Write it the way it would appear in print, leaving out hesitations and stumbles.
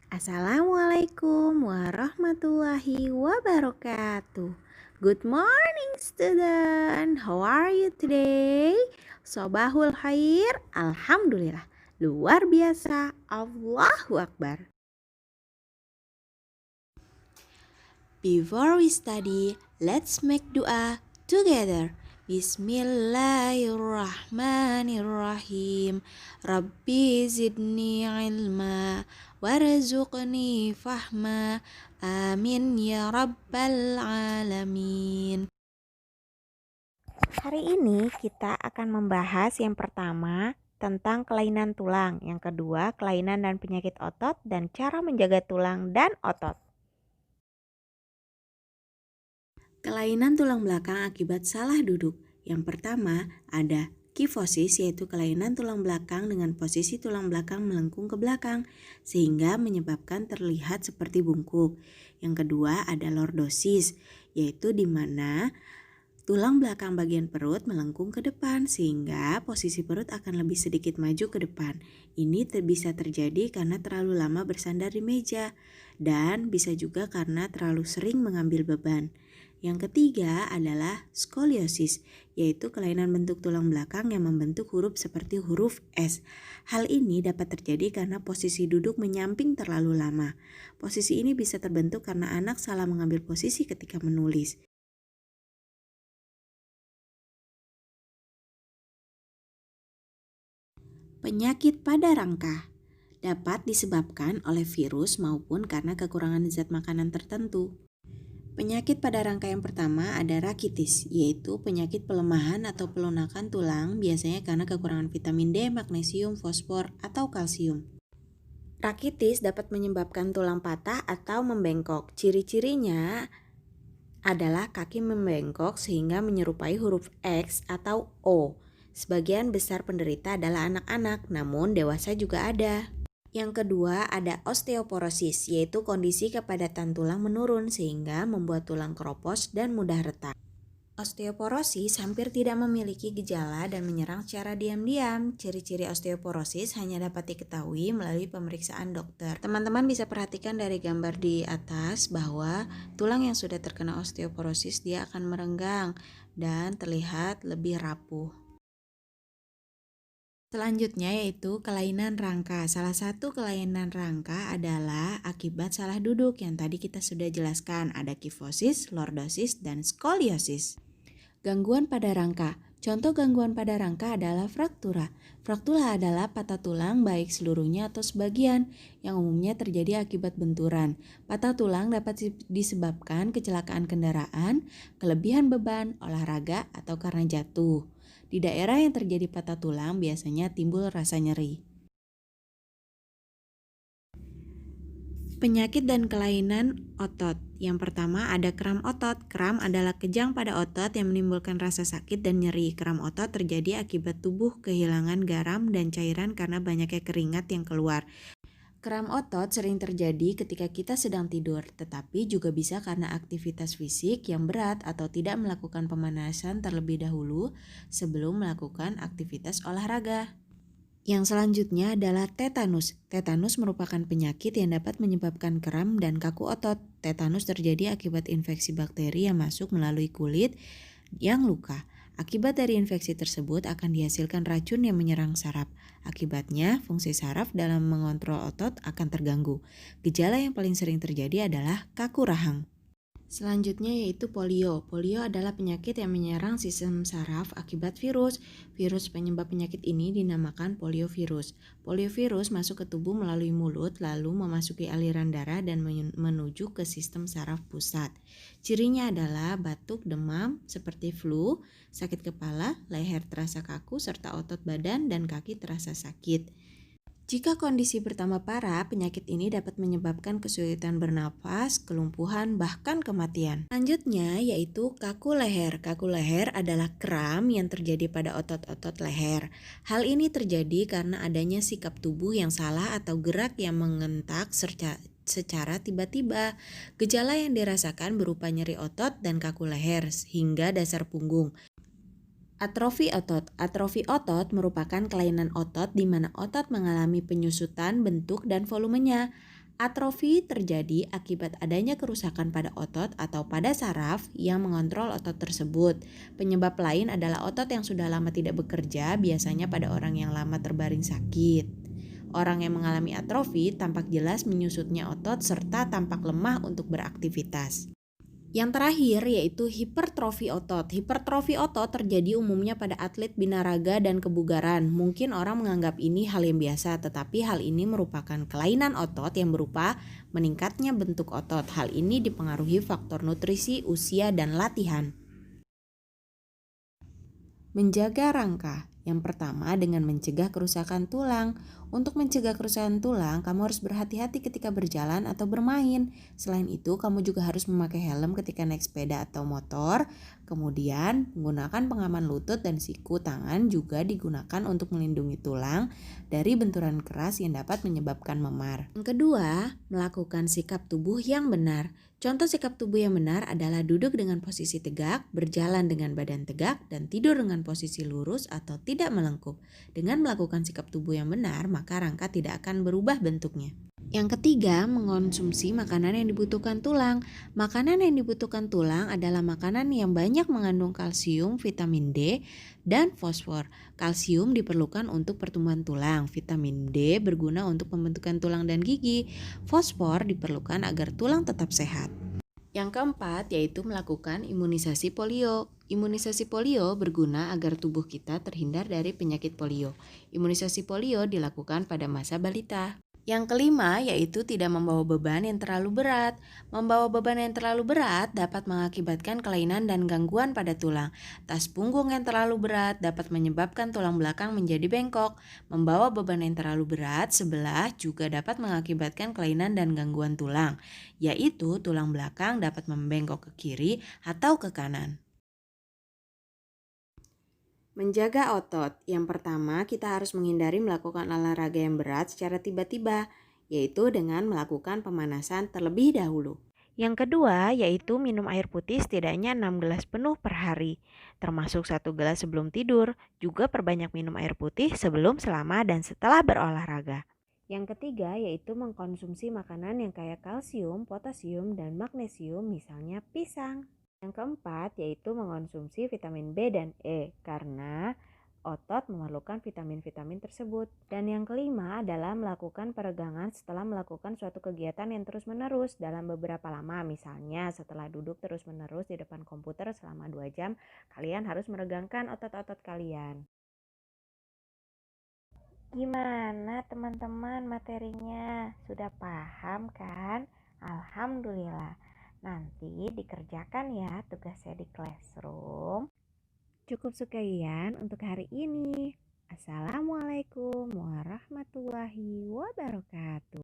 Assalamualaikum warahmatullahi wabarakatuh. Good morning student. How are you today? Sobahul khair. Alhamdulillah. Luar biasa. Allahu Akbar. Before we study, let's make dua together. Bismillahirrahmanirrahim. Rabbi zidni ilma warzuqni fahma. Amin ya rabbal alamin. Hari ini kita akan membahas yang pertama tentang kelainan tulang, yang kedua kelainan dan penyakit otot, dan cara menjaga tulang dan otot. Kelainan tulang belakang akibat salah duduk. Yang pertama ada kifosis, yaitu kelainan tulang belakang dengan posisi tulang belakang melengkung ke belakang sehingga menyebabkan terlihat seperti bungkuk. Yang kedua ada lordosis, yaitu di mana tulang belakang bagian perut melengkung ke depan sehingga posisi perut akan lebih sedikit maju ke depan. Ini bisa terjadi karena terlalu lama bersandar di meja dan bisa juga karena terlalu sering mengambil beban. Yang ketiga adalah skoliosis, yaitu kelainan bentuk tulang belakang yang membentuk huruf seperti huruf S. Hal ini dapat terjadi karena posisi duduk menyamping terlalu lama. Posisi ini bisa terbentuk karena anak salah mengambil posisi ketika menulis. Penyakit pada rangka dapat disebabkan oleh virus maupun karena kekurangan zat makanan tertentu. Penyakit pada rangka yang pertama ada rakitis, yaitu penyakit pelemahan atau pelunakan tulang biasanya karena kekurangan vitamin D, magnesium, fosfor, atau kalsium. Rakitis dapat menyebabkan tulang patah atau membengkok. Ciri-cirinya adalah kaki membengkok sehingga menyerupai huruf X atau O. Sebagian besar penderita adalah anak-anak, namun dewasa juga ada. Yang kedua ada osteoporosis, yaitu kondisi kepadatan tulang menurun sehingga membuat tulang keropos dan mudah retak. Osteoporosis hampir tidak memiliki gejala dan menyerang secara diam-diam. Ciri-ciri osteoporosis hanya dapat diketahui melalui pemeriksaan dokter. Teman-teman bisa perhatikan dari gambar di atas bahwa tulang yang sudah terkena osteoporosis dia akan merenggang dan terlihat lebih rapuh. Selanjutnya yaitu kelainan rangka. Salah satu kelainan rangka adalah akibat salah duduk yang tadi kita sudah jelaskan. Ada kifosis, lordosis, dan skoliosis. Gangguan pada rangka. Contoh gangguan pada rangka adalah fraktura. Fraktura adalah patah tulang baik seluruhnya atau sebagian yang umumnya terjadi akibat benturan. Patah tulang dapat disebabkan kecelakaan kendaraan, kelebihan beban, olahraga, atau karena jatuh. Di daerah yang terjadi patah tulang biasanya timbul rasa nyeri. Penyakit dan kelainan otot. Yang pertama ada kram otot. Kram adalah kejang pada otot yang menimbulkan rasa sakit dan nyeri. Kram otot terjadi akibat tubuh kehilangan garam dan cairan karena banyaknya keringat yang keluar. Kram otot sering terjadi ketika kita sedang tidur, tetapi juga bisa karena aktivitas fisik yang berat atau tidak melakukan pemanasan terlebih dahulu sebelum melakukan aktivitas olahraga. Yang selanjutnya adalah tetanus. Tetanus merupakan penyakit yang dapat menyebabkan kram dan kaku otot. Tetanus terjadi akibat infeksi bakteri yang masuk melalui kulit yang luka. Akibat dari infeksi tersebut akan dihasilkan racun yang menyerang saraf. Akibatnya, fungsi saraf dalam mengontrol otot akan terganggu. Gejala yang paling sering terjadi adalah kaku rahang. Selanjutnya yaitu polio. Polio adalah penyakit yang menyerang sistem saraf akibat virus. Virus penyebab penyakit ini dinamakan poliovirus. Poliovirus masuk ke tubuh melalui mulut lalu memasuki aliran darah dan menuju ke sistem saraf pusat. Cirinya adalah batuk, demam seperti flu, sakit kepala, leher terasa kaku, serta otot badan dan kaki terasa sakit. Jika kondisi bertambah parah, penyakit ini dapat menyebabkan kesulitan bernapas, kelumpuhan, bahkan kematian. Selanjutnya yaitu kaku leher. Kaku leher adalah kram yang terjadi pada otot-otot leher. Hal ini terjadi karena adanya sikap tubuh yang salah atau gerak yang mengentak secara tiba-tiba. Gejala yang dirasakan berupa nyeri otot dan kaku leher hingga dasar punggung. Atrofi otot. Atrofi otot merupakan kelainan otot di mana otot mengalami penyusutan bentuk dan volumenya. Atrofi terjadi akibat adanya kerusakan pada otot atau pada saraf yang mengontrol otot tersebut. Penyebab lain adalah otot yang sudah lama tidak bekerja, biasanya pada orang yang lama terbaring sakit. Orang yang mengalami atrofi tampak jelas menyusutnya otot serta tampak lemah untuk beraktivitas. Yang terakhir yaitu hipertrofi otot. Hipertrofi otot terjadi umumnya pada atlet binaraga dan kebugaran. Mungkin orang menganggap ini hal yang biasa, tetapi hal ini merupakan kelainan otot yang berupa meningkatnya bentuk otot. Hal ini dipengaruhi faktor nutrisi, usia, dan latihan. Menjaga rangka. Yang pertama dengan mencegah kerusakan tulang. Untuk mencegah kerusakan tulang, kamu harus berhati-hati ketika berjalan atau bermain. Selain itu, kamu juga harus memakai helm ketika naik sepeda atau motor. Kemudian, menggunakan pengaman lutut dan siku tangan juga digunakan untuk melindungi tulang dari benturan keras yang dapat menyebabkan memar. Yang kedua, melakukan sikap tubuh yang benar. Contoh sikap tubuh yang benar adalah duduk dengan posisi tegak, berjalan dengan badan tegak, dan tidur dengan posisi lurus atau tidak melengkung. Dengan melakukan sikap tubuh yang benar, maka rangka tidak akan berubah bentuknya. Yang ketiga, mengonsumsi makanan yang dibutuhkan tulang. Makanan yang dibutuhkan tulang adalah makanan yang banyak mengandung kalsium, vitamin D, dan fosfor. Kalsium diperlukan untuk pertumbuhan tulang, vitamin D berguna untuk pembentukan tulang dan gigi, fosfor diperlukan agar tulang tetap sehat. Yang keempat yaitu melakukan imunisasi polio. Imunisasi polio berguna agar tubuh kita terhindar dari penyakit polio. Imunisasi polio dilakukan pada masa balita. Yang kelima yaitu tidak membawa beban yang terlalu berat. Membawa beban yang terlalu berat dapat mengakibatkan kelainan dan gangguan pada tulang. Tas punggung yang terlalu berat dapat menyebabkan tulang belakang menjadi bengkok. Membawa beban yang terlalu berat sebelah juga dapat mengakibatkan kelainan dan gangguan tulang, yaitu tulang belakang dapat membengkok ke kiri atau ke kanan. Menjaga otot. Yang pertama, kita harus menghindari melakukan olahraga yang berat secara tiba-tiba, yaitu dengan melakukan pemanasan terlebih dahulu. Yang kedua, yaitu minum air putih setidaknya 6 gelas penuh per hari, termasuk 1 gelas sebelum tidur. Juga perbanyak minum air putih sebelum, selama, dan setelah berolahraga. Yang ketiga, yaitu mengkonsumsi makanan yang kaya kalsium, potasium, dan magnesium, misalnya pisang. Yang keempat yaitu mengonsumsi vitamin B dan E karena otot memerlukan vitamin-vitamin tersebut. Dan yang kelima adalah melakukan peregangan setelah melakukan suatu kegiatan yang terus-menerus dalam beberapa lama. Misalnya setelah duduk terus-menerus di depan komputer selama 2 jam, kalian harus meregangkan otot-otot kalian. Gimana teman-teman materinya? Sudah paham kan? Alhamdulillah. Nanti dikerjakan ya tugasnya di classroom. Cukup sekian untuk hari ini. Assalamualaikum warahmatullahi wabarakatuh.